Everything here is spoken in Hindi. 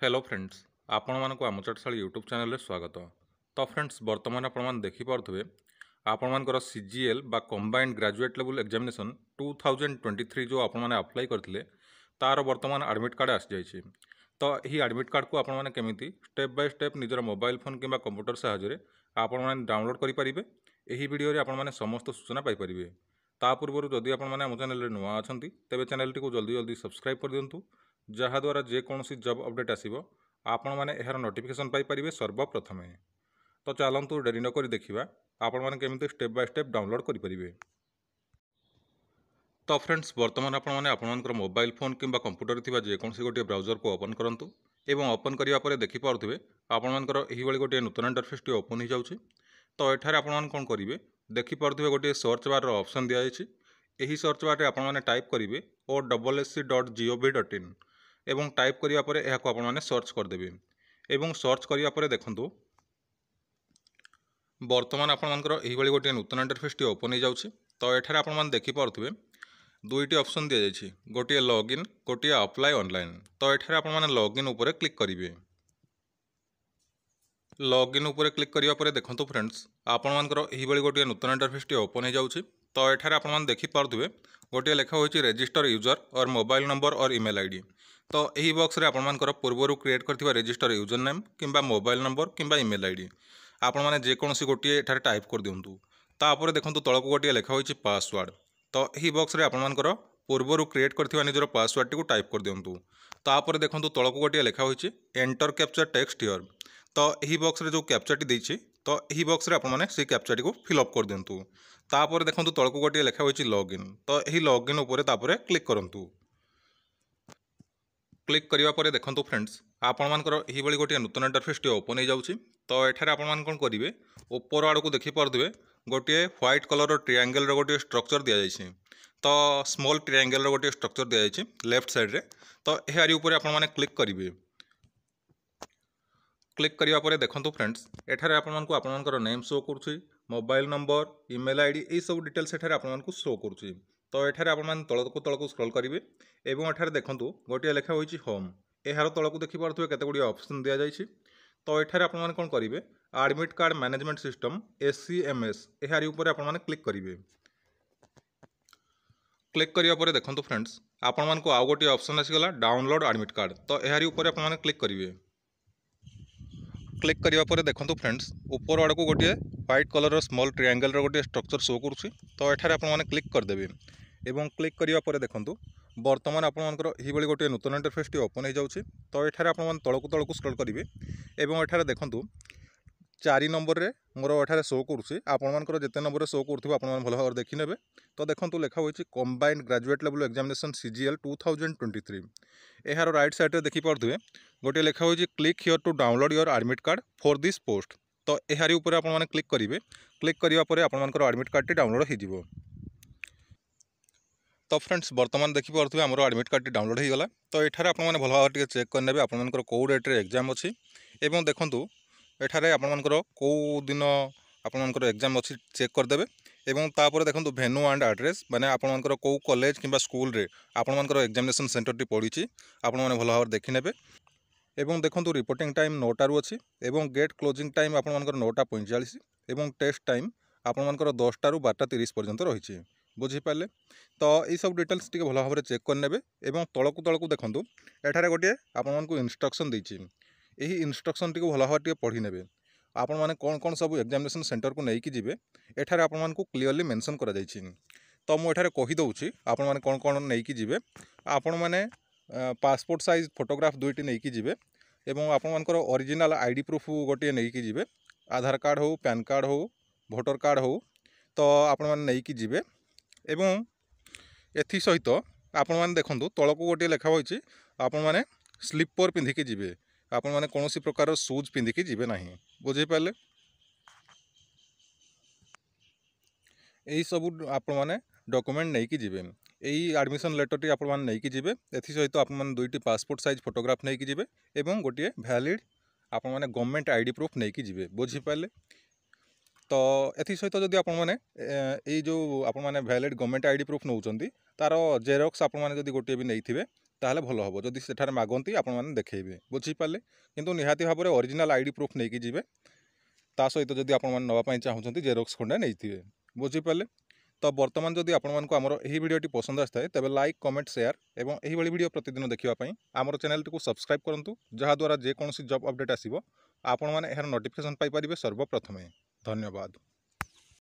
हेलो फ्रेंड्स आपण मानक आम चटशाली यूट्यूब चैनल स्वागत। तो फ्रेंड्स बर्तमान आपण देखिपे आपण मानकर सीजीएल बा कंबाइंड ग्रेजुएट लेवल एग्जामिनेशन 2023 जो आपण मैंने अप्लाई करते तार बर्तमान एडमिट कार्ड आसी जाइए। तो यही एडमिट कार्ड को आपण मैंने केमी स्टेप बाय स्टेप निजर मोबाइल फोन कि कंप्यूटर साहाय्य आपण मैंने डाउनलोड करेंगे। यही वीडियो आपण मैंने समस्त सूचना पाइपर। ता पूर्व जदि आपण मैंने आम चैनल नुआ अच्छा तेज चैनल टी जल्दी जल्दी सब्सक्राइब कर दिंतु जहाद्वारा जेकोसी जब अपडेट आसो आपण मैंने यार नोटिफिकेशन पाइपर सर्वप्रथमे। तो चलतु डेरी नक देखा आपण मैंने केमी स्टेप बाय स्टेप डाउनलोड करेंगे। तो फ्रेंड्स बर्तमान आपंकर मोबाइल फोन कि कंप्यूटर थी जेकोसी गोटे ब्राउजर को ओपन करूँ एवं ओपन करापर देखिपे आपर यही गोटे नूतन इंटरफेस टी ओपन हो जाऊँगी। तो ये आपण कौन करेंगे देखिपे गोटे सर्च बार ऑप्शन दी जाइए। यही सर्च बार आपने टाइप करेंगे OSSC.gov.in एवं टाइप करापर यहाँ सर्च करदे एवं सर्च करापर देखूँ बर्तमान आपर यही गोटे नूतन इंटरफेस टी ओपन हो जाऊँगी। तो ये आप देखिपे दुईटी ऑप्शन दी जाइए गोटे लॉगिन गोटे अप्लाई ऑनलाइन। तो ये आप लॉगिन उपर क्लिक करेंगे। लॉगिन उपर क्लिक करापर देखो फ्रेंड्स आपर यही गोटे नूतन इंटरफेस टी ओपन हो जाऊँगी। तो ये आप देखिपे गोटे लेखा हो रजिस्टर यूजर और मोबाइल नंबर और ईमेल आईडी। तो यही बॉक्स रे आपर पूर्वर क्रिएट कर रजिस्टर यूजर नेम किंबा मोबाइल नंबर किंबा ईमेल आईडी आपण मैंने जेकोसी गोटे एठार टाइप कर दिंतु। तापर देखो तलक गोटे लेखा हो पासवर्ड। तो यही बॉक्स रे आपर पूर्वर क्रिएट कर निजर पासवर्ड टी टाइप कर दिंतु। तापर देखो तलक गोटे लेखा हो एंटर कैप्चर टेक्स्ट हियर। तो यही बॉक्स रे जो कैप्चर टी देछि तो यही बॉक्स रे आपण मैंने से कैप्चर टी को फिलअप कर दिंतु। तापर देखो तलक गोटे लेखा हो लॉगिन। तो यही लॉगिन उपर तापर क्लिक करंतु। क्लिक करापर देखो फ्रेंड्स आपर यही गोटे नूतन इंटरफेस टी ओपन हो जाऊँगी। तो ये आप कौन करेंगे ऊपर आड़ को देखिपे गोटे व्हाइट कलर ट्रायंगल गोटे स्ट्रक्चर दि जाइए। तो स्मॉल ट्रायंगल गोटे स्ट्रक्चर दि जाइए लेफ्ट साइड रे। तो यार ऊपर आप क्लिक करेंगे। क्लिक करापर देखो फ्रेंड्स एठारे आपंकर नेम शो कर मोबाइल नंबर ईमेल आईडी यही सब डिटेल्स एठारे आपको शो कर। तो ये आप तलक तलक स्क्रॉल करेंगे एवं एठारे देखो गोटे लेखा हो होम यार तलक देखिपे केते गुडी ऑप्शन दि जाइए। तो ये आप कौन करेंगे admit card management system SCMS यार ऊपर आप क्लिक करेंगे। क्लिक करापर देखो फ्रेंड्स आपण को आउ गोटे ऑप्शन आसीगला डाउनलोड एडमिट कार्ड। तो यार ऊपर आप क्लिक करेंगे। क्लिक करापर देखो फ्रेंड्स ऊपर आड़ को गोटे व्हाइट कलर स्मॉल ट्रायंगल गोटे स्ट्रक्चर शो कर। तो ये आप क्लिक करदे एवं क्लिक करापर देखो बर्तमान आपर यही गोटे नूतन इंटरफेस टी ओपन हो जाऊँगी। तो ये आप तलक तलक स्क्रॉल करेंगे एवं एठारे देखो 4 नंबर रे मोर एठारे शो करुँच आपर जिते नंबर शो करूँ आप भल भाव देखने। तो देखो लेखा हो combined graduate level examination CGL 2023 यार राइट साइड रे देखिपे गोटे लेखा हो click here to download your admit card for this post. तो यार ऊपर आप क्लिक करेंगे। क्लिक करापर आपर एडमिट कार्ड टी डाउनलोड हो। तो फ्रेंड्स बर्तमान देखिपे आमर एडमिट कार्ड टी डाउनलोड हो गला। तो ये आप भल भाव चेक करने आपर कौ डेट्रे एग्जाम अच्छी एवं देखूँ एठारे आपणकर कौ दिन आपणकर एग्जाम अच्छी चेक करदे एवं तापर देखो भेन्यू एंड एड्रेस माने आपणकर कौ कॉलेज किंबा स्कूल रे आपणकर एग्जामिनेशन सेंटर टी पड़ी आपण मैंने भल भाव देखने। एवं देखो रिपोर्टिंग टाइम 9टारू अच्छी एवं गेट क्लोजिंग टाइम आपणकर 9:45 एवं टेस्ट टाइम आपणकर 10टारू 12:30 पर्यंत रही बुझीपारे। तो ये सब डिटेल्स टी भल भाव चेक करने एवं तलकू तलकू देखूँ एठारे गोटे आपको इंस्ट्रक्शन देती यही इंस्ट्रक्शन टी भल भाव पढ़ी ने आपण मैंने कौन कौन सब एग्जामिनेशन सेंटर को लेकिन जी एठारे आपण क्लीयरली मेंशन करा जायछि। तो मुझे कहीदे आपण मैंने कौन कौन लेकिन जी आपण मैंने पासपोर्ट साइज फोटोग्राफ दुईटी नहीं जी एवं आपर ओरिजिनल आईडी प्रूफ गोटे नहीं जी आधार कार्ड हो पैन कार्ड हो भोटर कार्ड हो। तो आपण मैंने नहीं जी एवं एथि सहित आपण मैंने देखूँ तलक गोटे लेखा हो आपण मैंने स्लीपर पिंधिकी जी आपण मैंने कौन प्रकार शूज पिंधिकी जी ना बुझीपारे। यही सब आपण मैंने डॉक्यूमेंट नहीं जी यही एडमिशन लेटर टी आप नहीं जी एसत आप दुईटी पासपोर्ट साइज फोटोग्राफ नहीं जी एवं गोटे भैलिड आप गवर्नमेंट आईडी प्रूफ नहीं जी बुझीपारे। तो एसत जदि आप जो आप भैलिड गवर्नमेंट आईडी प्रूफ नौ तार जेरक्स आप गोटे भी नहीं थे ताहले भल हम जदि सेठारे मागती आपण मैंने देखेबे बुझीपारे किंतु निहाती भाव में ओरिजिनल आईडी प्रूफ नहीं कि जीवे ता सहित जदि आपण मैंने नापी चाहूँगी जेरक्स खंडे नहीं बुझीपारे तो बर्तमान जदि आपको आमर यही भिडियोटी पसंद आए तेज लाइक कमेंट शेयर और यही भिडियो प्रतिदिन देखापी आमर चैनल टी सब्सक्राइब करूँ जहाँद्वारा जेकोसी जॉब अपडेट आसो आपण मैंने यार नोटिफिकेशन पाइपर सर्वप्रथमे। धन्यवाद।